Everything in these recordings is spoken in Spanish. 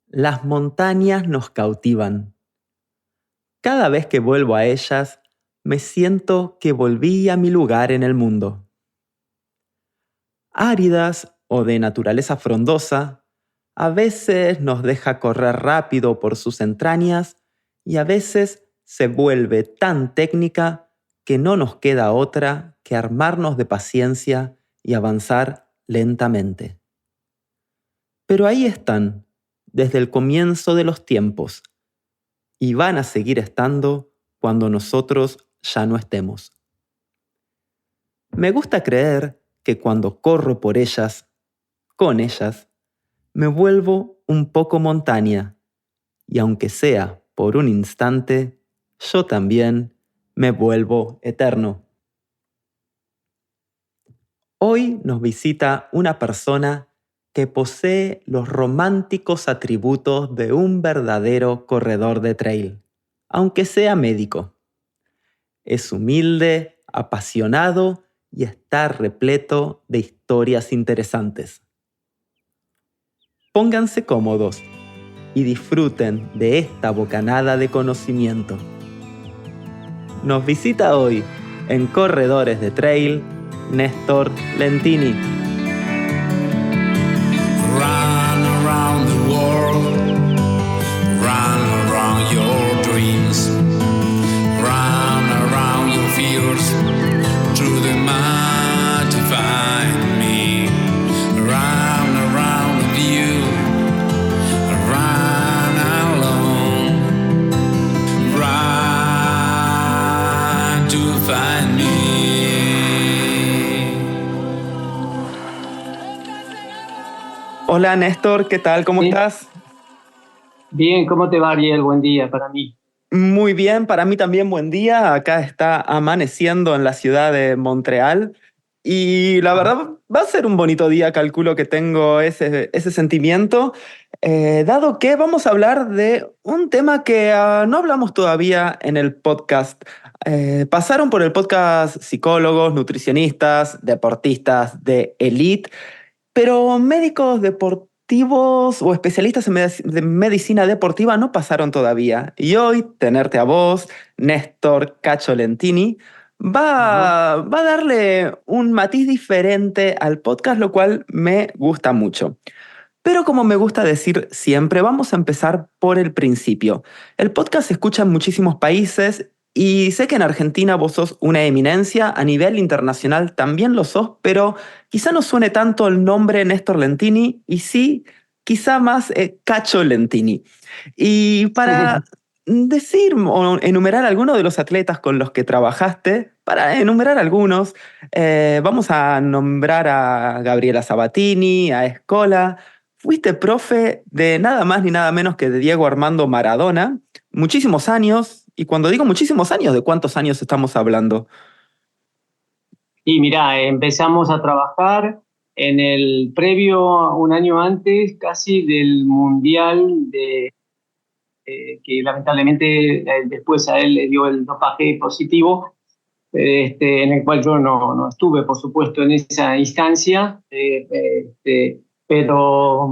Las montañas nos cautivan. Cada vez que vuelvo a ellas, me siento que volví a mi lugar en el mundo. Áridas o de naturaleza frondosa, a veces nos deja correr rápido por sus entrañas y a veces se vuelve tan técnica que no nos queda otra que armarnos de paciencia y avanzar lentamente. Pero ahí están, desde el comienzo de los tiempos, y van a seguir estando cuando nosotros ya no estemos. Me gusta creer que cuando corro por ellas, con ellas, me vuelvo un poco montaña, y aunque sea por un instante, yo también me vuelvo eterno. Hoy nos visita una persona que posee los románticos atributos de un verdadero corredor de trail, aunque sea médico. Es humilde, apasionado y está repleto de historias interesantes. Pónganse cómodos y disfruten de esta bocanada de conocimiento. Nos visita hoy, en Corredores de Trail, Néstor Lentini. Run around the world, run around your dreams, run around your fears, through the mud to find me, run around with you, run alone, run to find me. Hola Néstor, ¿qué tal? ¿Cómo estás? Bien, ¿cómo te va, Ariel? Buen día para mí. Muy bien, para mí también buen día. Acá está amaneciendo en la ciudad de Montreal y la verdad va a ser un bonito día, calculo que tengo ese sentimiento, dado que vamos a hablar de un tema que no hablamos todavía en el podcast. Pasaron por el podcast psicólogos, nutricionistas, deportistas de élite, pero médicos deportivos o especialistas de medicina deportiva no pasaron todavía. Y hoy tenerte a vos, Néstor Cacho Lentini, va a darle un matiz diferente al podcast, lo cual me gusta mucho. Pero como me gusta decir siempre, vamos a empezar por el principio. El podcast se escucha en muchísimos países y sé que en Argentina vos sos una eminencia, a nivel internacional también lo sos, pero quizá no suene tanto el nombre Néstor Lentini y sí, quizá más Cacho Lentini. Y para decir o enumerar algunos de los atletas con los que trabajaste, para enumerar algunos, vamos a nombrar a Gabriela Sabatini, a Escola. Fuiste profe de nada más ni nada menos que de Diego Armando Maradona, muchísimos años, y cuando digo muchísimos años, ¿de cuántos años estamos hablando? Y mirá, empezamos a trabajar en el previo, un año antes, casi del Mundial, que lamentablemente después a él le dio el dopaje positivo, en el cual yo no estuve, por supuesto, en esa instancia, pero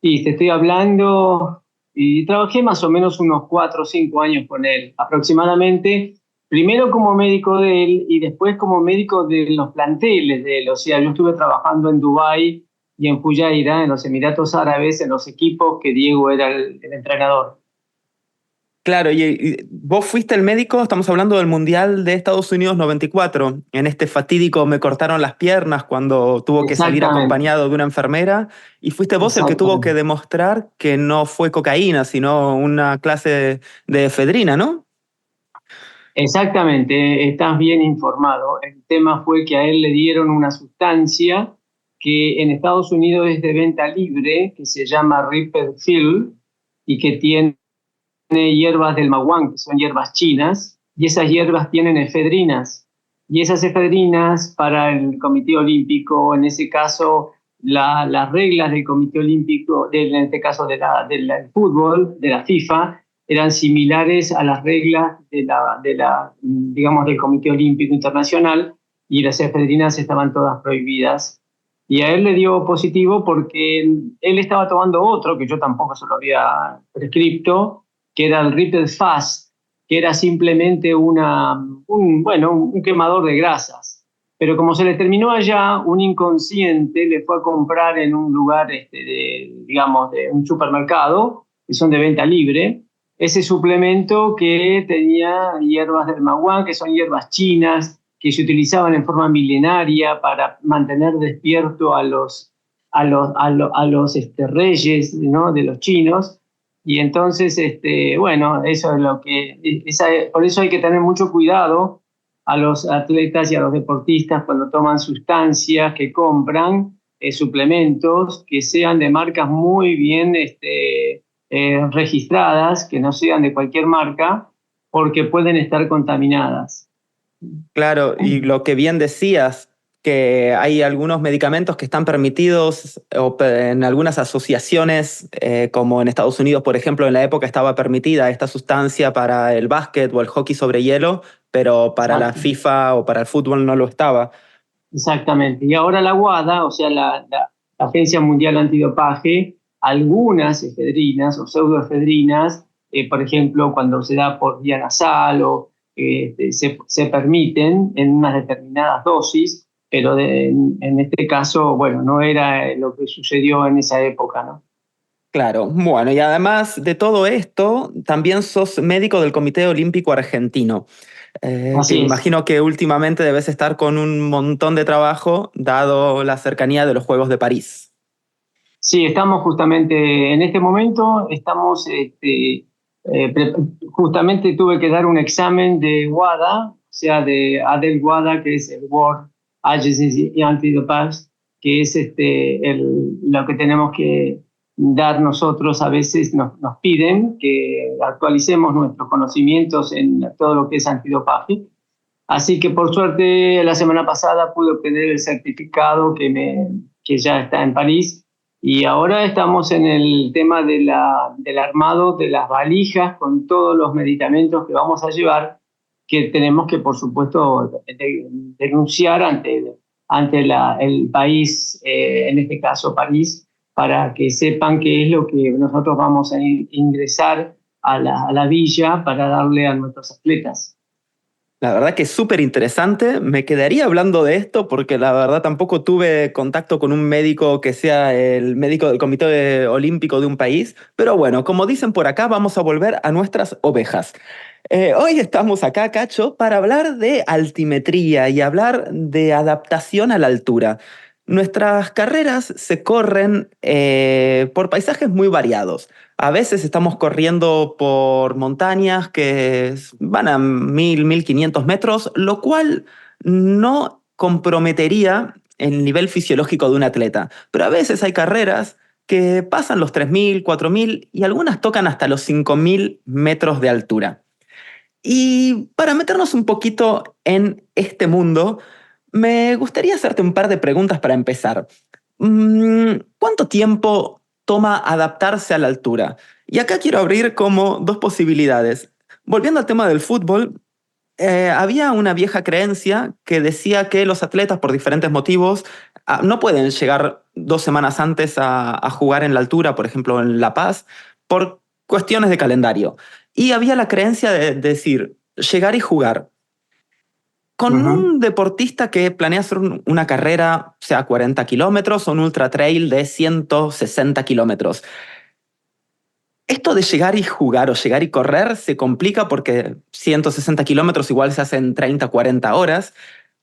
y te estoy hablando, y trabajé más o menos unos 4 o 5 años con él, aproximadamente, primero como médico de él y después como médico de los planteles de él. O sea, yo estuve trabajando en Dubái y en Fujairah, en los Emiratos Árabes, en los equipos que Diego era el entrenador. Claro, y vos fuiste el médico, estamos hablando del Mundial de Estados Unidos 94, en este fatídico me cortaron las piernas cuando tuvo que salir acompañado de una enfermera, y fuiste vos el que tuvo que demostrar que no fue cocaína, sino una clase de efedrina, ¿no? Exactamente, estás bien informado. El tema fue que a él le dieron una sustancia que en Estados Unidos es de venta libre, que se llama Ripefill, y que tiene hierbas del maguán, que son hierbas chinas, y esas hierbas tienen efedrinas. Y esas efedrinas para el Comité Olímpico, en ese caso, las reglas del Comité Olímpico, en este caso del fútbol, de la FIFA, eran similares a las reglas digamos, del Comité Olímpico Internacional, y las efedrinas estaban todas prohibidas. Y a él le dio positivo porque él estaba tomando otro, que yo tampoco se lo había prescripto, que era el Ripple Fast, que era simplemente un quemador de grasas. Pero como se le terminó allá, un inconsciente le fue a comprar en un lugar, digamos, de un supermercado, que son de venta libre, ese suplemento que tenía hierbas del maguán, que son hierbas chinas, que se utilizaban en forma milenaria para mantener despierto a los reyes, ¿no?, de los chinos. Y entonces, bueno, eso es lo que, por eso hay que tener mucho cuidado a los atletas y a los deportistas cuando toman sustancias que compran, suplementos que sean de marcas muy bien registradas, que no sean de cualquier marca, porque pueden estar contaminadas. Claro, y lo que bien decías, que hay algunos medicamentos que están permitidos en algunas asociaciones, como en Estados Unidos, por ejemplo, en la época estaba permitida esta sustancia para el básquet o el hockey sobre hielo, pero para la Exacto. FIFA o para el fútbol no lo estaba. Exactamente. Y ahora la WADA, o sea, la Agencia Mundial Antidopaje, algunas efedrinas o pseudoefedrinas, por ejemplo, cuando se da por vía nasal se permiten en unas determinadas dosis, pero en este caso, bueno, no era lo que sucedió en esa época, ¿no? Claro, bueno, y además de todo esto, también sos médico del Comité Olímpico Argentino, que Así es. imagino que últimamente debes estar con un montón de trabajo, dado la cercanía de los Juegos de París. Sí, estamos justamente en este momento, justamente tuve que dar un examen de WADA, o sea, de ADEL WADA, que es el World Agency Anti-Dopage, que es lo que tenemos que dar nosotros. A veces nos piden que actualicemos nuestros conocimientos en todo lo que es antidopaje. Así que por suerte la semana pasada pude obtener el certificado que ya está en París, y ahora estamos en el tema del armado de las valijas con todos los medicamentos que vamos a llevar, que tenemos que, por supuesto, denunciar ante el país, en este caso París, para que sepan qué es lo que nosotros vamos a ingresar a la villa para darle a nuestros atletas. La verdad que es súper interesante. Me quedaría hablando de esto porque la verdad tampoco tuve contacto con un médico que sea el médico del Comité Olímpico de un país. Pero bueno, como dicen por acá, vamos a volver a nuestras ovejas. Hoy estamos acá, Cacho, para hablar de altimetría y hablar de adaptación a la altura. Nuestras carreras se corren por paisajes muy variados. A veces estamos corriendo por montañas que van a 1.000, 1.500 metros, lo cual no comprometería el nivel fisiológico de un atleta. Pero a veces hay carreras que pasan los 3.000, 4.000 y algunas tocan hasta los 5.000 metros de altura. Y para meternos un poquito en este mundo, me gustaría hacerte un par de preguntas para empezar. ¿Cuánto tiempo toma adaptarse a la altura? Y acá quiero abrir como dos posibilidades. Volviendo al tema del fútbol, había una vieja creencia que decía que los atletas, por diferentes motivos, no pueden llegar 2 semanas antes a jugar en la altura, por ejemplo en La Paz, por cuestiones de calendario. Y había la creencia de decir, llegar y jugar. Con Ujú. un deportista que planea hacer una carrera, sea 40 kilómetros o un ultra trail de 160 kilómetros, esto de llegar y jugar o llegar y correr se complica porque 160 kilómetros igual se hacen 30, 40 horas.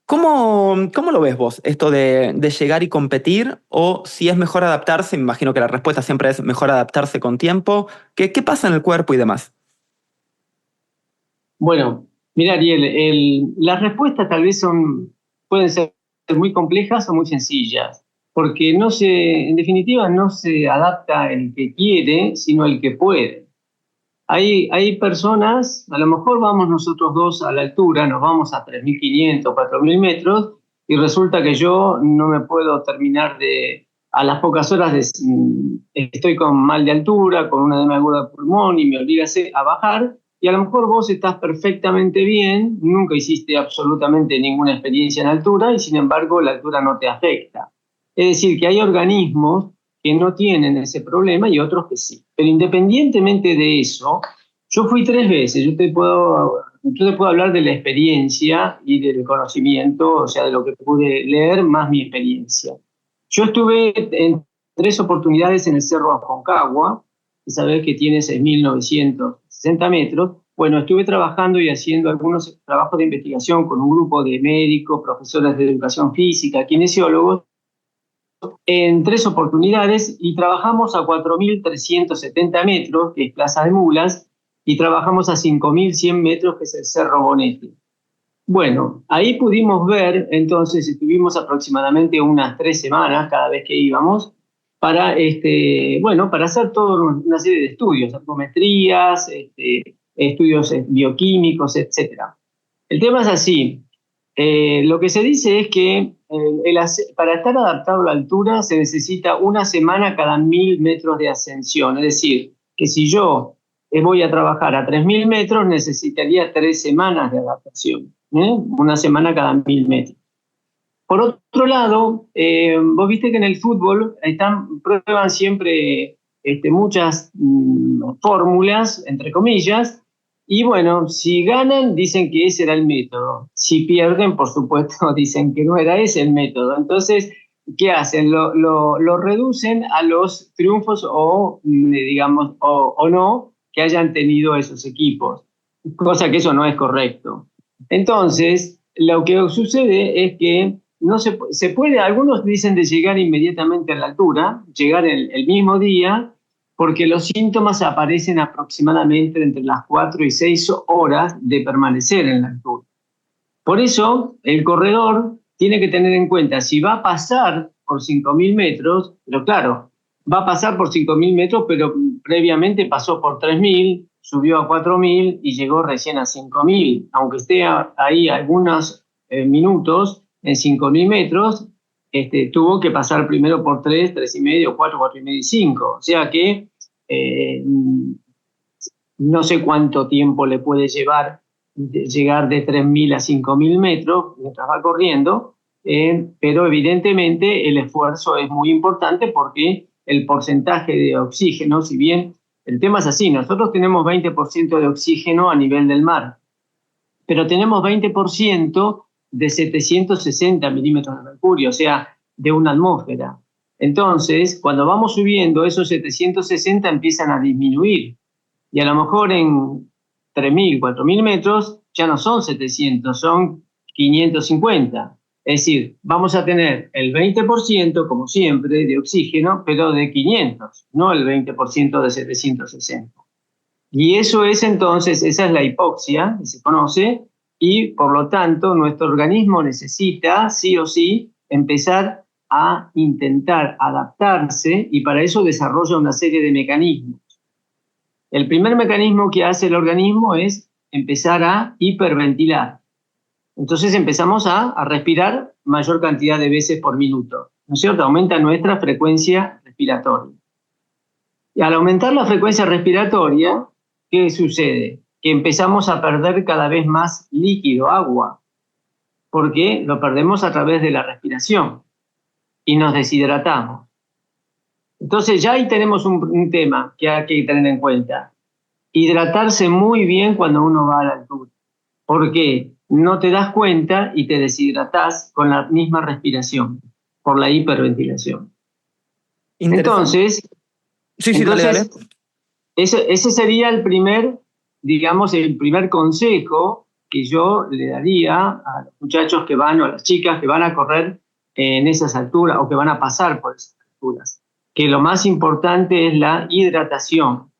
¿Cómo lo ves vos, esto de llegar y competir? O si es mejor adaptarse, me imagino que la respuesta siempre es mejor adaptarse con tiempo. ¿Qué pasa en el cuerpo y demás? Bueno, mira, Ariel, las respuestas tal vez pueden ser muy complejas o muy sencillas, porque en definitiva no se adapta el que quiere, sino el que puede. Hay personas, a lo mejor vamos nosotros dos a la altura, nos vamos a 3.500, 4.000 metros, y resulta que yo no me puedo terminar a las pocas horas estoy con mal de altura, con una edema aguda de pulmón y me obliga a bajar, y a lo mejor vos estás perfectamente bien, nunca hiciste absolutamente ninguna experiencia en altura y sin embargo la altura no te afecta. Es decir, que hay organismos que no tienen ese problema y otros que sí. Pero independientemente de eso, yo fui 3 veces. Yo te puedo hablar de la experiencia y del conocimiento, o sea, de lo que pude leer, más mi experiencia. Yo estuve en 3 oportunidades en el Cerro Aconcagua, que sabés que tiene 6.960 metros. Bueno, estuve trabajando y haciendo algunos trabajos de investigación con un grupo de médicos, profesores de educación física, kinesiólogos, en 3 oportunidades, y trabajamos a 4.370 metros, que es Plaza de Mulas, y trabajamos a 5.100 metros, que es el Cerro Bonete. Bueno, ahí pudimos ver, entonces estuvimos aproximadamente unas 3 semanas cada vez que íbamos para, para hacer toda una serie de estudios, ergometrías, estudios bioquímicos, etc. El tema es así. Lo que se dice es que para estar adaptado a la altura se necesita 1 semana cada 1.000 metros de ascensión. Es decir, que si yo voy a trabajar a 3.000 metros, necesitaría 3 semanas de adaptación. 1 semana cada 1.000 metros. Por otro lado, vos viste que en el fútbol prueban siempre muchas fórmulas, entre comillas, y bueno, si ganan, dicen que ese era el método. Si pierden, por supuesto, dicen que no era ese el método. Entonces, ¿qué hacen? Lo reducen a los triunfos o no que hayan tenido esos equipos, cosa que eso no es correcto. Entonces, lo que sucede es que no se puede, algunos dicen de llegar inmediatamente a la altura, llegar el mismo día, porque los síntomas aparecen aproximadamente entre las 4 y 6 horas de permanecer en la altura. Por eso, el corredor tiene que tener en cuenta si va a pasar por 5.000 metros, pero claro, va a pasar por 5.000 metros, pero previamente pasó por 3.000, subió a 4.000 y llegó recién a 5.000. Aunque esté ahí algunos minutos en 5.000 metros, tuvo que pasar primero por 3, 3,5, 4, 4,5 y 5. O sea que no sé cuánto tiempo le puede llevar llegar de 3.000 a 5.000 metros mientras va corriendo, pero evidentemente el esfuerzo es muy importante porque el porcentaje de oxígeno, si bien el tema es así, nosotros tenemos 20% de oxígeno a nivel del mar, pero tenemos 20% de 760 milímetros de mercurio, o sea, de una atmósfera. Entonces, cuando vamos subiendo, esos 760 empiezan a disminuir, y a lo mejor en 3.000, 4.000 metros ya no son 700, son 550. Es decir, vamos a tener el 20%, como siempre, de oxígeno, pero de 500, no el 20% de 760. Y eso es entonces, esa es la hipoxia, que se conoce, y por lo tanto nuestro organismo necesita, sí o sí, empezar a intentar adaptarse, y para eso desarrolla una serie de mecanismos. El primer mecanismo que hace el organismo es empezar a hiperventilar. Entonces empezamos a respirar mayor cantidad de veces por minuto, ¿no es cierto? Aumenta nuestra frecuencia respiratoria. Y al aumentar la frecuencia respiratoria, ¿qué sucede? Que empezamos a perder cada vez más líquido, agua, porque lo perdemos a través de la respiración y nos deshidratamos. Entonces ya ahí tenemos un tema que hay que tener en cuenta. Hidratarse muy bien cuando uno va a la altura. ¿Por qué? No te das cuenta y te deshidratás con la misma respiración, por la hiperventilación. Entonces, dale. Ese sería el primer consejo que yo le daría a los muchachos que van, o a las chicas que van a correr en esas alturas o que van a pasar por esas alturas. Que lo más importante es la hidratación,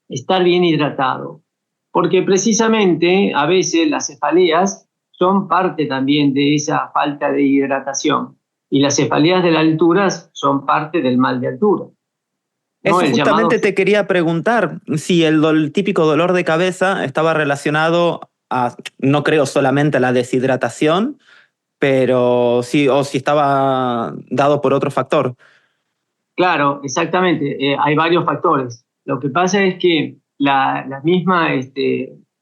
estar bien hidratado, porque precisamente a veces las cefaleas son parte también de esa falta de hidratación, y las cefaleas de la altura son parte del mal de altura. Eso justamente te quería preguntar, si el típico dolor de cabeza estaba relacionado a, no creo solamente a la deshidratación, pero sí, o si estaba dado por otro factor. Claro, exactamente. Hay varios factores. Lo que pasa es que la misma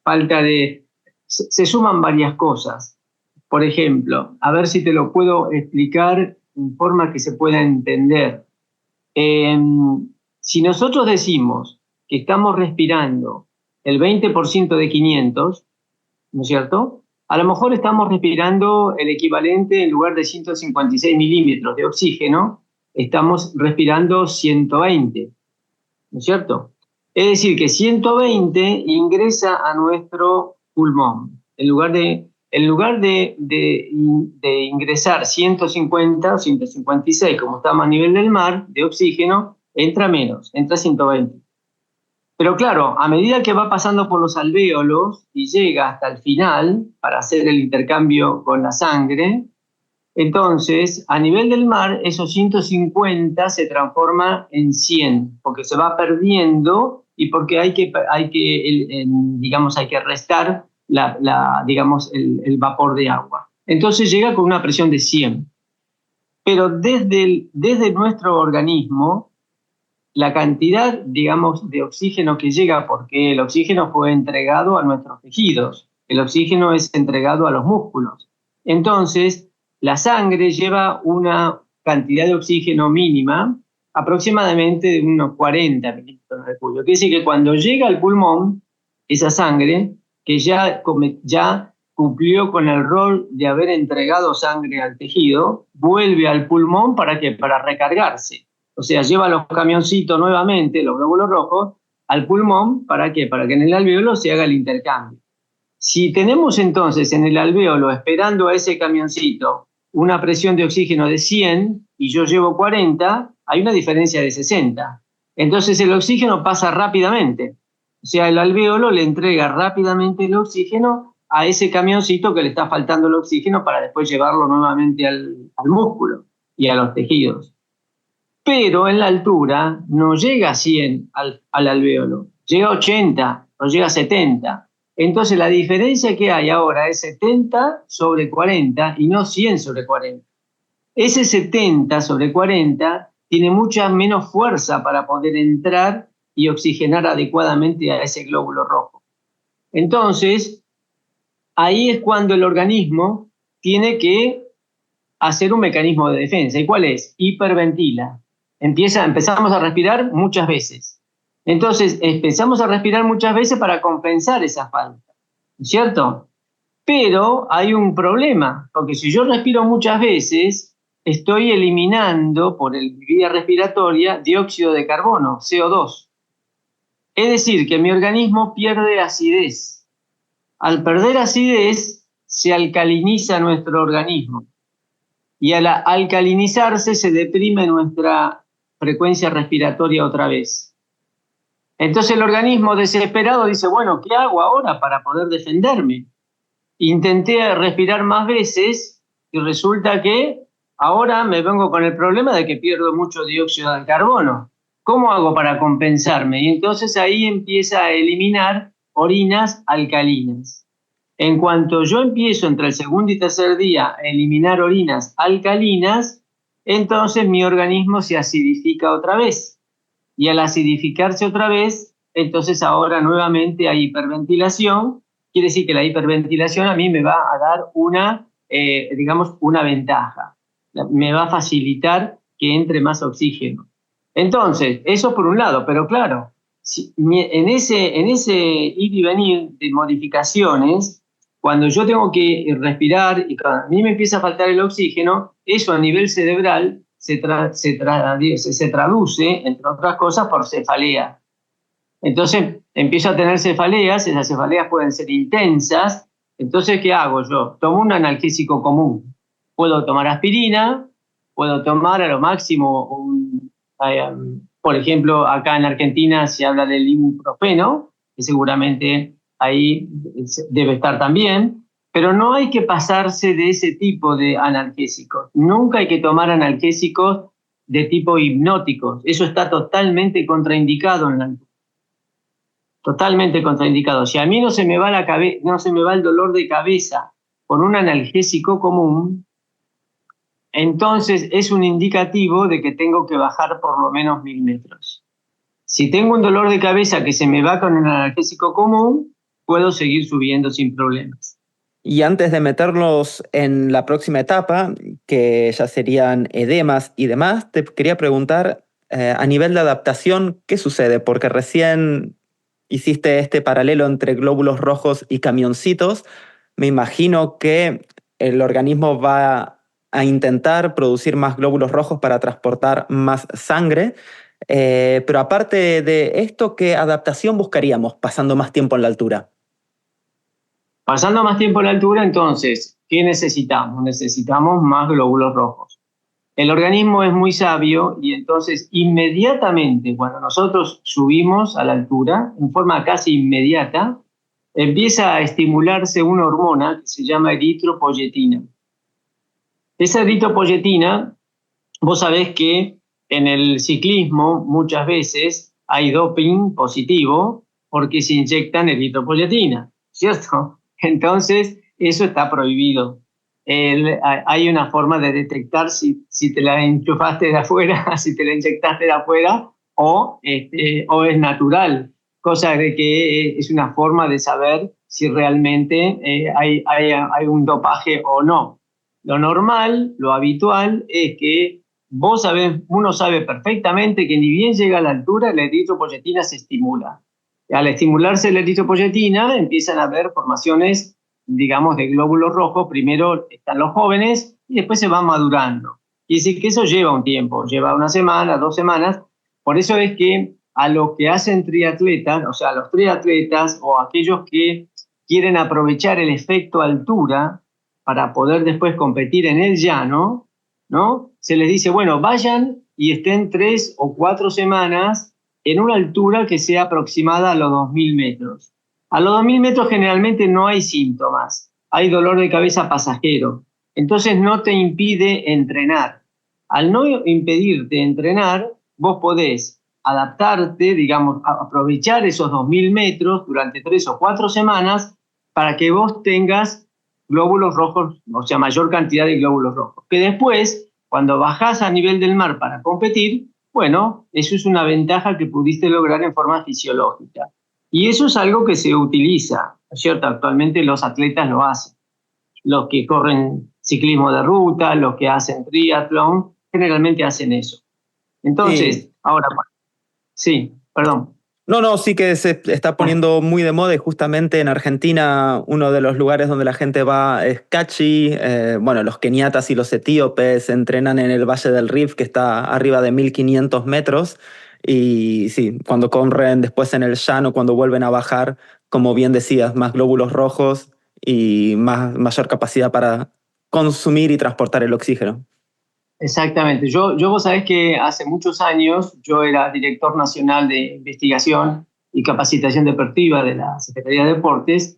falta de... Se suman varias cosas. Por ejemplo, a ver si te lo puedo explicar en forma que se pueda entender. Si nosotros decimos que estamos respirando el 20% de 500, ¿no es cierto? A lo mejor estamos respirando el equivalente, en lugar de 156 milímetros de oxígeno, estamos respirando 120, ¿no es cierto? Es decir, que 120 ingresa a nuestro pulmón. En lugar de ingresar 150 o 156, como estamos a nivel del mar, de oxígeno, entra menos, entra 120. Pero claro, a medida que va pasando por los alvéolos y llega hasta el final para hacer el intercambio con la sangre, entonces a nivel del mar esos 150 se transforman en 100, porque se va perdiendo y porque hay que restar el vapor de agua. Entonces llega con una presión de 100. Pero desde nuestro organismo, la cantidad, de oxígeno que llega, porque el oxígeno fue entregado a nuestros tejidos, el oxígeno es entregado a los músculos. Entonces, la sangre lleva una cantidad de oxígeno mínima, aproximadamente de unos 40 mililitros de mercurio. Quiere decir que cuando llega al pulmón, esa sangre, que ya cumplió con el rol de haber entregado sangre al tejido, vuelve al pulmón ¿para qué? Para recargarse. O sea, lleva los camioncitos nuevamente, los glóbulos rojos, al pulmón, ¿para qué? Para que en el alvéolo se haga el intercambio. Si tenemos entonces en el alvéolo, esperando a ese camioncito, una presión de oxígeno de 100 y yo llevo 40, hay una diferencia de 60. Entonces el oxígeno pasa rápidamente. O sea, el alvéolo le entrega rápidamente el oxígeno a ese camioncito que le está faltando el oxígeno para después llevarlo nuevamente al músculo y a los tejidos. Pero en la altura no llega a 100 al alvéolo, llega a 80 o llega a 70. Entonces la diferencia que hay ahora es 70 sobre 40 y no 100 sobre 40. Ese 70 sobre 40 tiene mucha menos fuerza para poder entrar y oxigenar adecuadamente a ese glóbulo rojo. Entonces, ahí es cuando el organismo tiene que hacer un mecanismo de defensa. ¿Y cuál es? Hiperventila. Empezamos a respirar muchas veces. Entonces, empezamos a respirar muchas veces para compensar esa falta, ¿cierto? Pero hay un problema, porque si yo respiro muchas veces, estoy eliminando por vía respiratoria dióxido de carbono, CO2. Es decir, que mi organismo pierde acidez. Al perder acidez, se alcaliniza nuestro organismo. Y al alcalinizarse, se deprime nuestra frecuencia respiratoria otra vez. Entonces el organismo desesperado dice, bueno, ¿qué hago ahora para poder defenderme? Intenté respirar más veces y resulta que ahora me vengo con el problema de que pierdo mucho dióxido de carbono. ¿Cómo hago para compensarme? Y entonces ahí empieza a eliminar orinas alcalinas. En cuanto yo empiezo entre el segundo y tercer día a eliminar orinas alcalinas, entonces mi organismo se acidifica otra vez. Y al acidificarse otra vez, entonces ahora nuevamente hay hiperventilación. Quiere decir que la hiperventilación a mí me va a dar una ventaja. Me va a facilitar que entre más oxígeno. Entonces, eso por un lado, pero claro, en ese ir y venir de modificaciones, cuando yo tengo que respirar y cuando a mí me empieza a faltar el oxígeno, eso a nivel cerebral se traduce, entre otras cosas, por cefalea. Entonces empiezo a tener cefaleas, esas cefaleas pueden ser intensas. Entonces, ¿qué hago yo? Tomo un analgésico común. Puedo tomar aspirina, puedo tomar a lo máximo por ejemplo, acá en Argentina se habla del ibuprofeno, que seguramente ahí debe estar también, pero no hay que pasarse de ese tipo de analgésicos. Nunca hay que tomar analgésicos de tipo hipnóticos. Eso está totalmente contraindicado en la altura. Totalmente contraindicado. Si a mí no se me va el dolor de cabeza con un analgésico común, entonces es un indicativo de que tengo que bajar por lo menos 1000 metros. Si tengo un dolor de cabeza que se me va con un analgésico común, puedo seguir subiendo sin problemas. Y antes de meterlos en la próxima etapa, que ya serían edemas y demás, te quería preguntar, a nivel de adaptación, ¿qué sucede? Porque recién hiciste este paralelo entre glóbulos rojos y camioncitos. Me imagino que el organismo va a intentar producir más glóbulos rojos para transportar más sangre. Pero aparte de esto, ¿qué adaptación buscaríamos pasando más tiempo en la altura? Pasando más tiempo en la altura, entonces, ¿qué necesitamos? Necesitamos más glóbulos rojos. El organismo es muy sabio y entonces inmediatamente cuando nosotros subimos a la altura, en forma casi inmediata, empieza a estimularse una hormona que se llama eritropoyetina. Esa eritropoyetina, vos sabés que en el ciclismo muchas veces hay doping positivo porque se inyectan eritropoyetina, ¿cierto? Entonces, eso está prohibido. Hay una forma de detectar si te la enchufaste de afuera, si te la inyectaste de afuera, o es natural, cosa de que es una forma de saber si realmente hay un dopaje o no. Lo normal, lo habitual, es que uno sabe perfectamente que ni bien llega a la altura, la eritropoyetina se estimula. Al estimularse la eritropoyetina, empiezan a haber formaciones, digamos, de glóbulos rojos. Primero están los jóvenes y después se van madurando. Y decir que eso lleva un tiempo, lleva una semana, 2 semanas. Por eso es que a los que hacen triatletas, o sea, a los triatletas o aquellos que quieren aprovechar el efecto altura para poder después competir en el llano, ¿no? Se les dice, bueno, vayan y estén 3 o 4 semanas en una altura que sea aproximada a los 2.000 metros. A los 2.000 metros generalmente no hay síntomas, hay dolor de cabeza pasajero, entonces no te impide entrenar. Al no impedirte entrenar, vos podés adaptarte, digamos, aprovechar esos 2.000 metros durante 3 o 4 semanas para que vos tengas glóbulos rojos, o sea, mayor cantidad de glóbulos rojos. Que después, cuando bajás a nivel del mar para competir, bueno, eso es una ventaja que pudiste lograr en forma fisiológica. Y eso es algo que se utiliza, ¿no es cierto? Actualmente los atletas lo hacen. Los que corren ciclismo de ruta, los que hacen triatlón, generalmente hacen eso. Entonces, Sí. ahora, sí, perdón. No, sí que se está poniendo muy de moda y justamente en Argentina uno de los lugares donde la gente va es Cachi. Bueno, los keniatas y los etíopes entrenan en el Valle del Rift, que está arriba de 1500 metros. Y sí, cuando corren después en el llano, cuando vuelven a bajar, como bien decías, más glóbulos rojos y mayor capacidad para consumir y transportar el oxígeno. Exactamente. Vos sabés que hace muchos años yo era director nacional de investigación y capacitación deportiva de la Secretaría de Deportes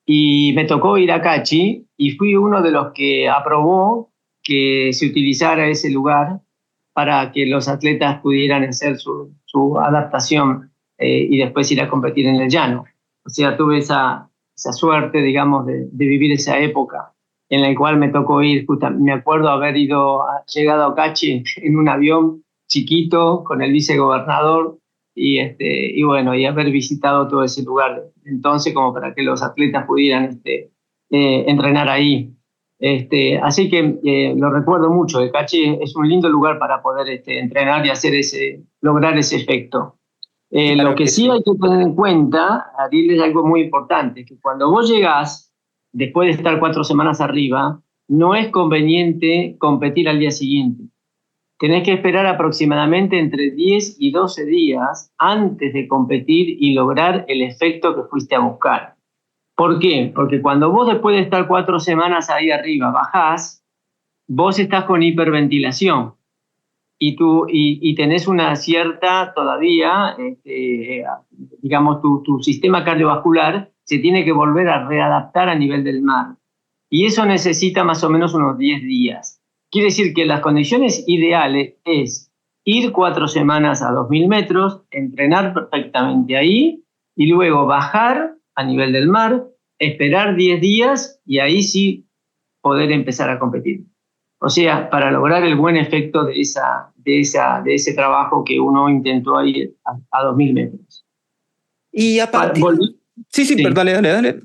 y me tocó ir a Cachi y fui uno de los que aprobó que se utilizara ese lugar para que los atletas pudieran hacer su adaptación y después ir a competir en el llano. O sea, tuve esa suerte, digamos, de vivir esa época en la cual me tocó ir, me acuerdo haber llegado a Cachi en un avión chiquito con el vicegobernador y bueno, y haber visitado todo ese lugar entonces como para que los atletas pudieran entrenar ahí. Así que lo recuerdo mucho, el Cachi es un lindo lugar para poder entrenar y lograr ese efecto. Lo Claro que que sí sí. hay que tener en cuenta, Ariel, es algo muy importante, que cuando vos llegás, después de estar 4 semanas arriba, no es conveniente competir al día siguiente. Tenés que esperar aproximadamente entre 10 y 12 días antes de competir y lograr el efecto que fuiste a buscar. ¿Por qué? Porque cuando vos después de estar 4 semanas ahí arriba bajás, vos estás con hiperventilación y tenés una cierta todavía, digamos, tu sistema cardiovascular se tiene que volver a readaptar a nivel del mar. Y eso necesita más o menos unos 10 días. Quiere decir que las condiciones ideales es ir 4 semanas a 2.000 metros, entrenar perfectamente ahí y luego bajar a nivel del mar, esperar 10 días y ahí sí poder empezar a competir. O sea, para lograr el buen efecto de ese trabajo que uno intentó ir a 2.000 metros. Y a partir... Volví. Sí, sí, pero Sí. dale.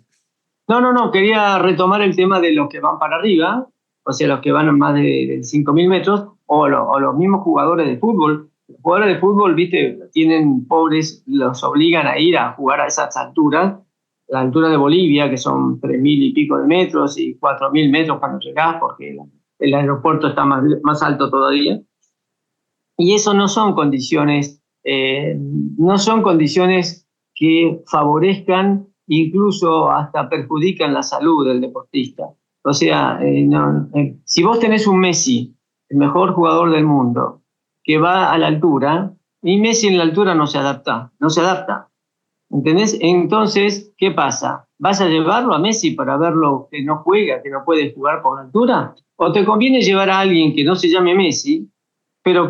No, quería retomar el tema de los que van para arriba, o sea, los que van a más de 5.000 metros, o los mismos jugadores de fútbol. Los jugadores de fútbol, viste, tienen pobres, los obligan a ir a jugar a esas alturas, la altura de Bolivia, que son 3.000 y pico de metros y 4.000 metros cuando llegás, porque el aeropuerto está más alto todavía. Y eso no son condiciones que favorezcan, incluso hasta perjudican la salud del deportista. O sea, si vos tenés un Messi, el mejor jugador del mundo, que va a la altura, y Messi en la altura no se adapta. ¿Entendés? Entonces, ¿qué pasa? ¿Vas a llevarlo a Messi para verlo que no juega, que no puede jugar por la altura? ¿O te conviene llevar a alguien que no se llame Messi, pero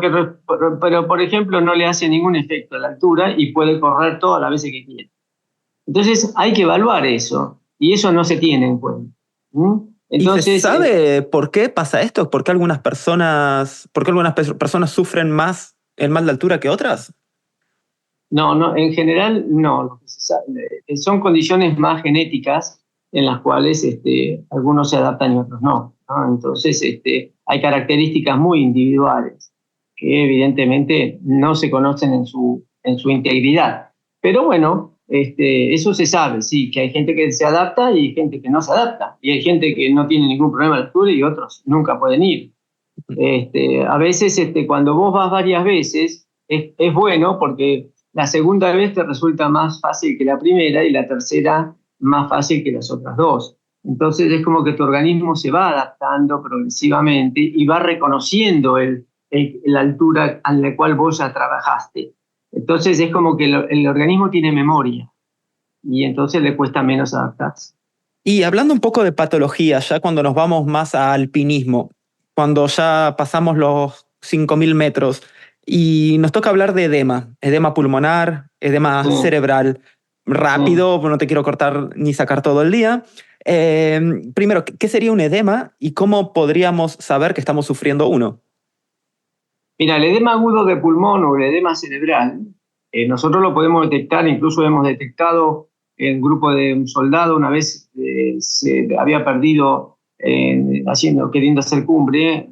por ejemplo no le hace ningún efecto a la altura y puede correr todas las veces que quiere? Entonces hay que evaluar eso, y eso no se tiene en cuenta. Entonces, ¿y se sabe por qué pasa esto? ¿Por qué algunas personas sufren más el mal de altura que otras? no, en general no. Lo que se sabe, son condiciones más genéticas en las cuales algunos se adaptan y otros no, ¿no? Entonces hay características muy individuales que evidentemente no se conocen en su integridad. Pero bueno, eso se sabe, sí, que hay gente que se adapta y hay gente que no se adapta. Y hay gente que no tiene ningún problema de altura y otros nunca pueden ir. A veces cuando vos vas varias veces es bueno, porque la segunda vez te resulta más fácil que la primera y la tercera más fácil que las otras dos. Entonces es como que tu organismo se va adaptando progresivamente y va reconociendo la altura a la cual vos ya trabajaste. Entonces es como que el organismo tiene memoria y entonces le cuesta menos adaptarse. Y hablando un poco de patología, ya cuando nos vamos más a alpinismo, cuando ya pasamos los 5.000 metros y nos toca hablar de edema pulmonar, edema Sí, cerebral, sí. rápido, no te quiero cortar ni sacar todo el día. Primero, ¿qué sería un edema y cómo podríamos saber que estamos sufriendo uno? Mira, el edema agudo de pulmón o el edema cerebral, nosotros lo podemos detectar, incluso hemos detectado el grupo de un soldado una vez se había perdido queriendo hacer cumbre.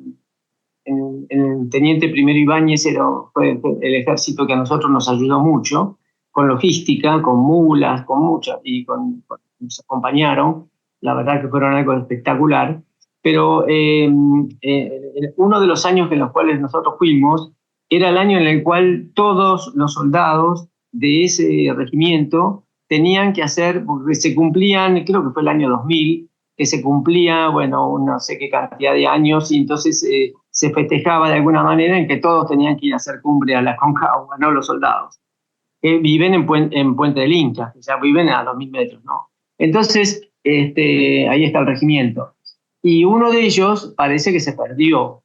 El teniente primero Ibáñez fue el ejército que a nosotros nos ayudó mucho, con logística, con mulas, nos acompañaron. La verdad que fueron algo espectacular. Pero uno de los años en los cuales nosotros fuimos era el año en el cual todos los soldados de ese regimiento tenían que hacer, porque se cumplían, creo que fue el año 2000, que se cumplía, bueno, no sé qué cantidad de años, y entonces se festejaba de alguna manera en que todos tenían que ir a hacer cumbre a la Aconcagua, ¿no? Los soldados. Viven en Puente del Inca, que ya viven a 2.000 metros, ¿no? Entonces, ahí está el regimiento. Y uno de ellos parece que se perdió.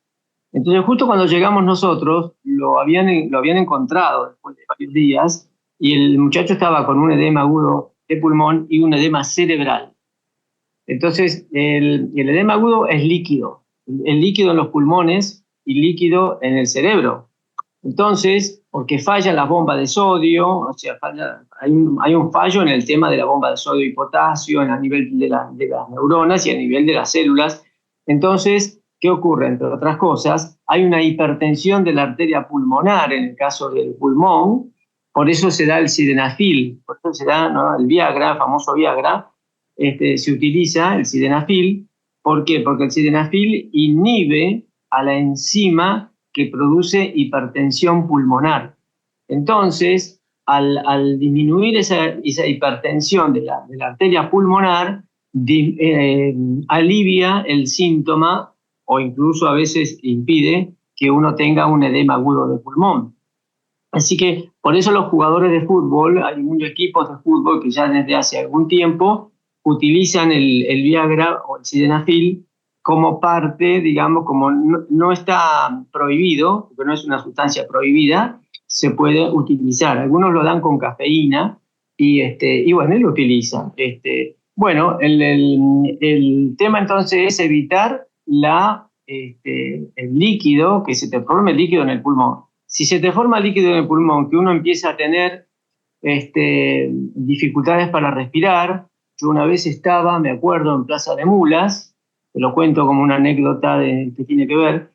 Entonces, justo cuando llegamos nosotros, lo habían encontrado después de varios días, y el muchacho estaba con un edema agudo de pulmón y un edema cerebral. Entonces, el edema agudo es líquido, el líquido en los pulmones y líquido en el cerebro. Entonces, porque falla la bomba de sodio, o sea, hay un fallo en el tema de la bomba de sodio y potasio a nivel de las neuronas y a nivel de las células. Entonces, ¿qué ocurre? Entre otras cosas, hay una hipertensión de la arteria pulmonar en el caso del pulmón, por eso se da el sildenafil, por eso se da, ¿no?, el Viagra, el famoso Viagra. Se utiliza el sildenafil. ¿Por qué? Porque el sildenafil inhibe a la enzima que produce hipertensión pulmonar. Entonces, al disminuir esa hipertensión de la arteria pulmonar, alivia el síntoma o incluso a veces impide que uno tenga un edema agudo de pulmón. Así que por eso los jugadores de fútbol, hay muchos equipos de fútbol que ya desde hace algún tiempo utilizan el Viagra o el sildenafil como parte, digamos, como no está prohibido, porque no es una sustancia prohibida, se puede utilizar. Algunos lo dan con cafeína y bueno, y lo utilizan. Bueno, el tema entonces es evitar el líquido, que se te forme líquido en el pulmón. Si se te forma líquido en el pulmón, que uno empieza a tener dificultades para respirar, Yo una vez estaba, me acuerdo, en Plaza de Mulas, te lo cuento como una anécdota que tiene que ver.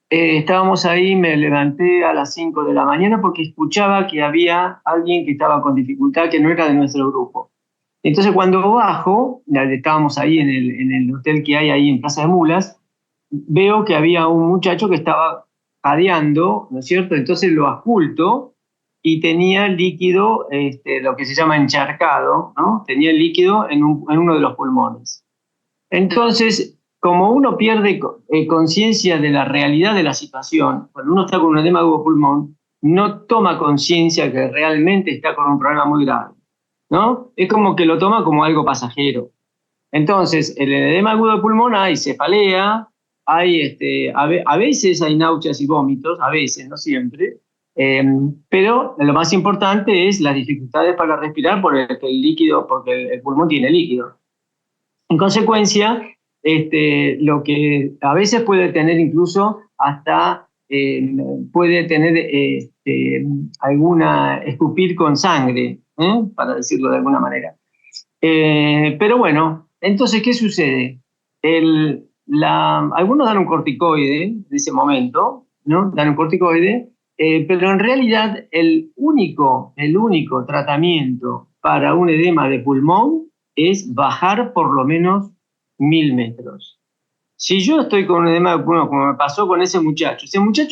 Estábamos ahí, me levanté a las 5 de la mañana porque escuchaba que había alguien que estaba con dificultad que no era de nuestro grupo. Entonces cuando bajo, estábamos ahí en el hotel que hay ahí en Plaza de Mulas, veo que había un muchacho que estaba jadeando, ¿no es cierto? Entonces lo ausculto y tenía líquido, lo que se llama encharcado, ¿no? Tenía líquido en uno de los pulmones. Entonces, como uno pierde conciencia de la realidad de la situación, cuando uno está con un edema de pulmón, no toma conciencia que realmente está con un problema muy grave, ¿no? Es como que lo toma como algo pasajero. Entonces, el edema agudo de pulmón hay cefalea, hay, a veces hay náuseas y vómitos, a veces, no siempre, pero lo más importante es las dificultades para respirar porque el pulmón tiene líquido. En consecuencia, lo que a veces puede tener incluso hasta, puede tener escupir con sangre, para decirlo de alguna manera. Pero bueno, entonces, ¿qué sucede? Algunos dan un corticoide en ese momento, ¿no? Dan un corticoide, pero en realidad el único tratamiento para un edema de pulmón es bajar por lo menos 1000 metros. Si yo estoy con un edema de pulmón, como me pasó con ese muchacho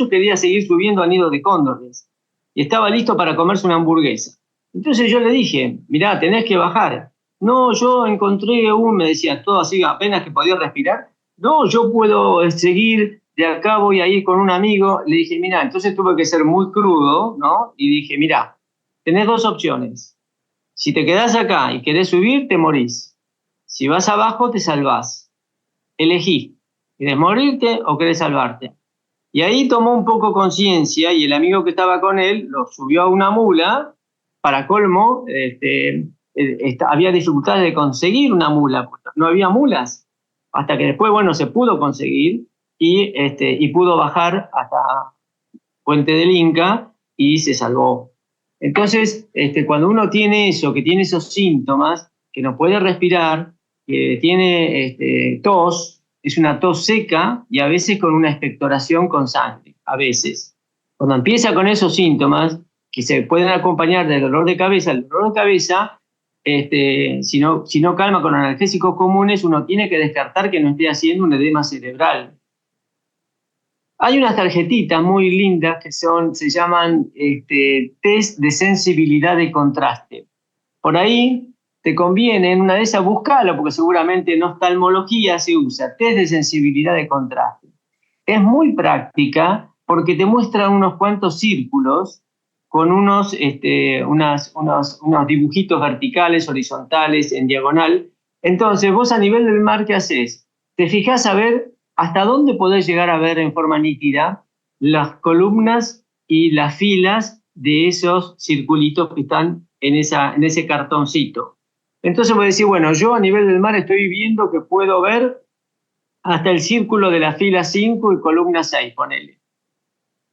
quería seguir subiendo a Nido de Cóndores y estaba listo para comerse una hamburguesa. Entonces yo le dije, mirá, tenés que bajar. No, yo encontré me decía todo así, apenas que podía respirar. No, yo puedo seguir, de acá voy a ir con un amigo. Le dije, mirá, entonces tuve que ser muy crudo, ¿no? Y dije, mirá, tenés dos opciones. Si te quedás acá y querés subir, te morís. Si vas abajo, te salvás. Elegí, ¿querés morirte o querés salvarte? Y ahí tomó un poco conciencia y el amigo que estaba con él lo subió a una mula. Para colmo, había dificultades de conseguir una mula, no había mulas, hasta que después, bueno, se pudo conseguir y pudo bajar hasta Puente del Inca y se salvó. Entonces, cuando uno tiene eso, que tiene esos síntomas, que no puede respirar, que tiene tos, es una tos seca y a veces con una expectoración con sangre, a veces. Cuando empieza con esos síntomas, que se pueden acompañar del dolor de cabeza, el dolor de cabeza, si no calma con analgésicos comunes, uno tiene que descartar que no esté haciendo un edema cerebral. Hay unas tarjetitas muy lindas que se llaman test de sensibilidad de contraste. Por ahí te conviene, en una de esas, buscarlo, porque seguramente en oftalmología se usa test de sensibilidad de contraste. Es muy práctica porque te muestra unos cuantos círculos con unos dibujitos verticales, horizontales, en diagonal. Entonces, vos a nivel del mar, ¿qué haces? Te fijás a ver hasta dónde podés llegar a ver en forma nítida las columnas y las filas de esos circulitos que están en ese cartoncito. Entonces vos decís, bueno, yo a nivel del mar estoy viendo que puedo ver hasta el círculo de la fila 5 y columna 6, ponele.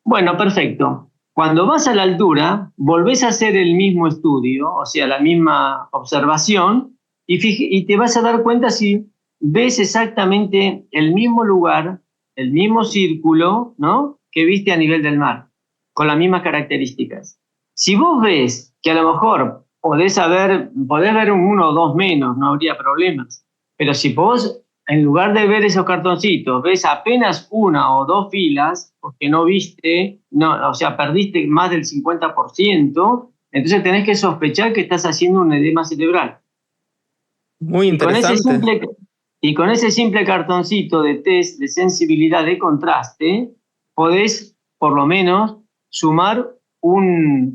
Bueno, perfecto. Cuando vas a la altura, volvés a hacer el mismo estudio, o sea, la misma observación, y te vas a dar cuenta si ves exactamente el mismo lugar, el mismo círculo, ¿no?, que viste a nivel del mar, con las mismas características. Si vos ves que a lo mejor podés ver uno o dos menos, no habría problemas. Pero si vos, en lugar de ver esos cartoncitos, ves apenas una o dos filas, porque no viste, o sea, perdiste más del 50%, entonces tenés que sospechar que estás haciendo un edema cerebral. Muy interesante. Y con ese simple cartoncito de test de sensibilidad de contraste, podés por lo menos sumar un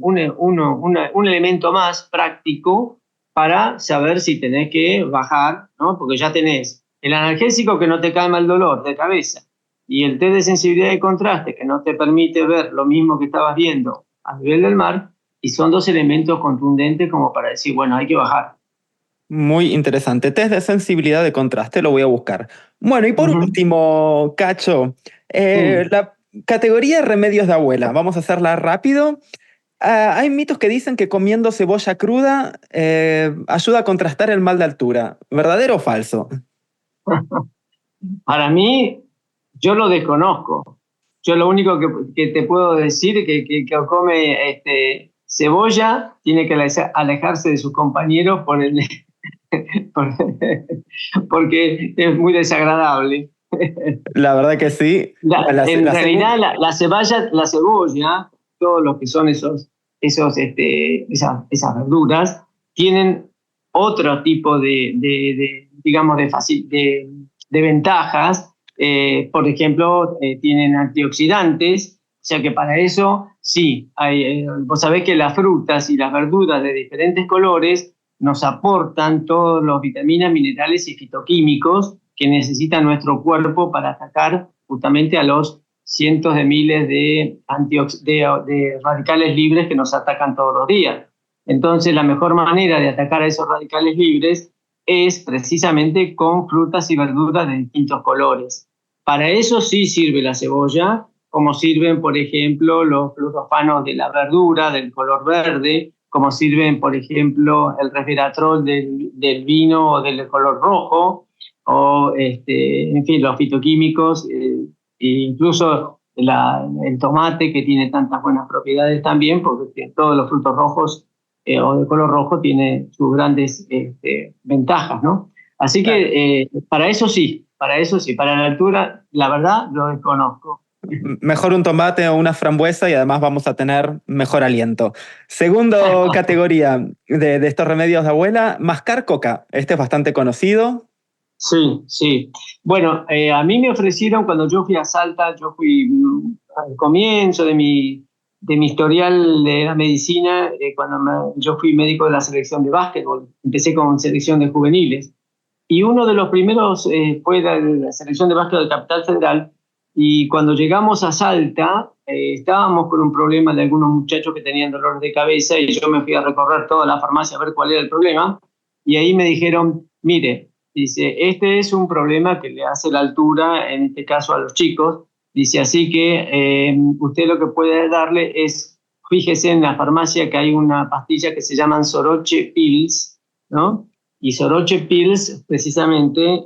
elemento más práctico para saber si tenés que bajar, ¿no? Porque ya tenés el analgésico que no te calma el dolor de cabeza y el test de sensibilidad de contraste que no te permite ver lo mismo que estabas viendo a nivel del mar, y son dos elementos contundentes como para decir, bueno, hay que bajar. Muy interesante. Test de sensibilidad de contraste, lo voy a buscar. Bueno, y por último, Cacho, la categoría remedios de abuela, vamos a hacerla rápido. Hay mitos que dicen que comiendo cebolla cruda ayuda a contrastar el mal de altura. ¿Verdadero o falso? Para mí, yo lo desconozco. Yo lo único que te puedo decir es que come cebolla tiene que alejarse de sus compañeros por- porque es muy desagradable. La verdad que sí. En realidad, la cebolla, todos los que son esas verduras, tienen otro tipo digamos, de ventajas. Por ejemplo, tienen antioxidantes, o sea que para eso sí, vos sabés que las frutas y las verduras de diferentes colores nos aportan todos los vitaminas, minerales y fitoquímicos que necesita nuestro cuerpo para atacar justamente a los cientos de miles de radicales libres que nos atacan todos los días. Entonces, la mejor manera de atacar a esos radicales libres es precisamente con frutas y verduras de distintos colores. Para eso sí sirve la cebolla, como sirven, por ejemplo, los fluorofanos de la verdura del color verde, como sirven, por ejemplo, el resveratrol del vino o del color rojo, o, en fin, los fitoquímicos, e incluso el tomate, que tiene tantas buenas propiedades también, porque todos los frutos rojos o de color rojo tiene sus grandes ventajas, ¿no? Así que para eso sí, para la altura, la verdad, lo desconozco. Mejor un tomate o una frambuesa y además vamos a tener mejor aliento. Segundo categoría de estos remedios de abuela, mascar coca. Este es bastante conocido. Sí, sí. Bueno, a mí me ofrecieron cuando yo fui a Salta, yo fui al comienzo de mi historial de la medicina, yo fui médico de la selección de básquetbol, empecé con selección de juveniles, y uno de los primeros fue la selección de básquetbol de Capital Federal, y cuando llegamos a Salta, estábamos con un problema de algunos muchachos que tenían dolores de cabeza, y yo me fui a recorrer toda la farmacia a ver cuál era el problema, y ahí me dijeron, mire, dice, este es un problema que le hace la altura, en este caso a los chicos. Dice, así que usted lo que puede darle es, fíjese en la farmacia que hay una pastilla que se llaman Soroche Pills, ¿no? Y Soroche Pills precisamente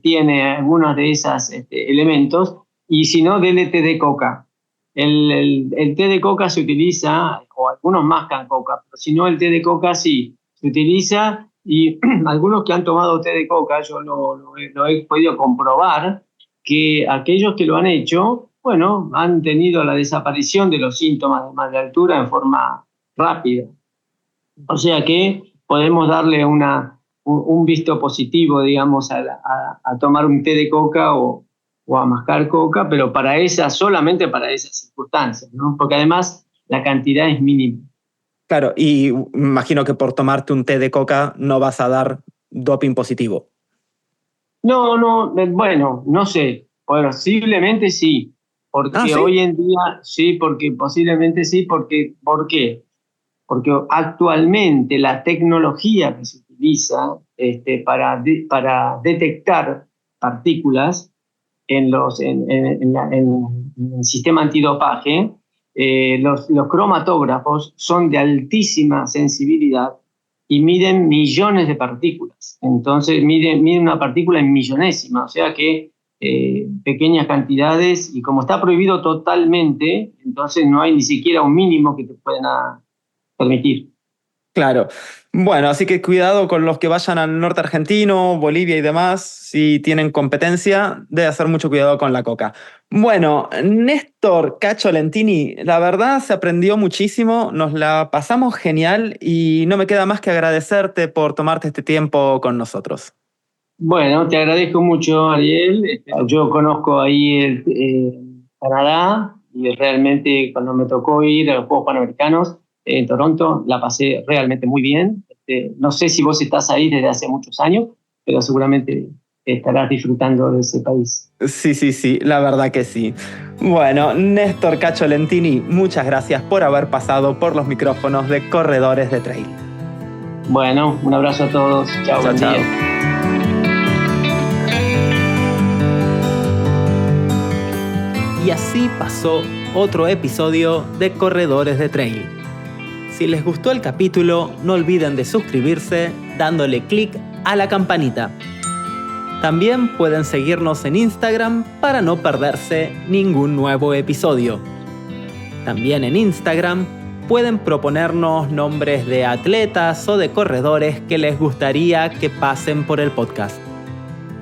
tiene algunos de esos elementos, y si no, dele té de coca. El té de coca se utiliza, o algunos mascan coca, pero si no, el té de coca sí se utiliza. Y algunos que han tomado té de coca, yo lo he podido comprobar, que aquellos que lo han hecho, bueno, han tenido la desaparición de los síntomas de mal de altura en forma rápida. O sea que podemos darle un visto positivo, digamos, a tomar un té de coca o a mascar coca, pero solamente para esas circunstancias, ¿no? Porque además la cantidad es mínima. Claro, y imagino que por tomarte un té de coca no vas a dar doping positivo. No, bueno, no sé, posiblemente sí, porque ¿Sí? hoy en día sí, porque posiblemente sí, porque ¿por qué? Porque actualmente la tecnología que se utiliza para detectar partículas en el sistema antidopaje, los cromatógrafos son de altísima sensibilidad y miden millones de partículas. Entonces miden una partícula en millonésima, o sea que pequeñas cantidades, y como está prohibido totalmente, entonces no hay ni siquiera un mínimo que te puedan permitir. Claro. Bueno, así que cuidado con los que vayan al norte argentino, Bolivia y demás. Si tienen competencia, debe hacer mucho cuidado con la coca. Bueno, Néstor Cacho Lentini, la verdad se aprendió muchísimo, nos la pasamos genial y no me queda más que agradecerte por tomarte este tiempo con nosotros. Bueno, te agradezco mucho, Ariel. Yo conozco ahí Canadá, y realmente cuando me tocó ir a los Juegos Panamericanos en Toronto, la pasé realmente muy bien. No sé si vos estás ahí desde hace muchos años, pero seguramente estarás disfrutando de ese país. Sí, la verdad que sí. Bueno, Néstor Cacho Lentini, muchas gracias por haber pasado por los micrófonos de Corredores de Trail. Bueno, un abrazo a todos. Chao, buen día. Y así pasó otro episodio de Corredores de Trail. Si les gustó el capítulo, no olviden de suscribirse dándole clic a la campanita. También pueden seguirnos en Instagram para no perderse ningún nuevo episodio. También en Instagram pueden proponernos nombres de atletas o de corredores que les gustaría que pasen por el podcast.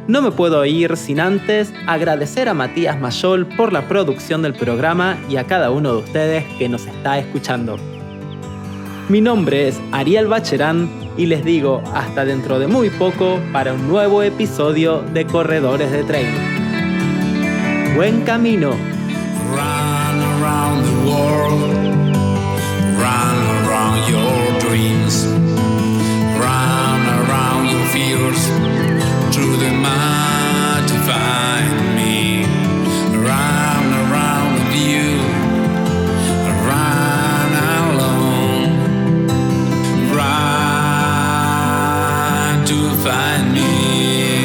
No me puedo ir sin antes agradecer a Matías Mayol por la producción del programa y a cada uno de ustedes que nos está escuchando. Mi nombre es Ariel Bacherán y les digo hasta dentro de muy poco para un nuevo episodio de Corredores de Trail. ¡Buen camino! Run around the world, run around your dreams, run around your fears, through the mud to find me, run around with you, run alone, run to find me.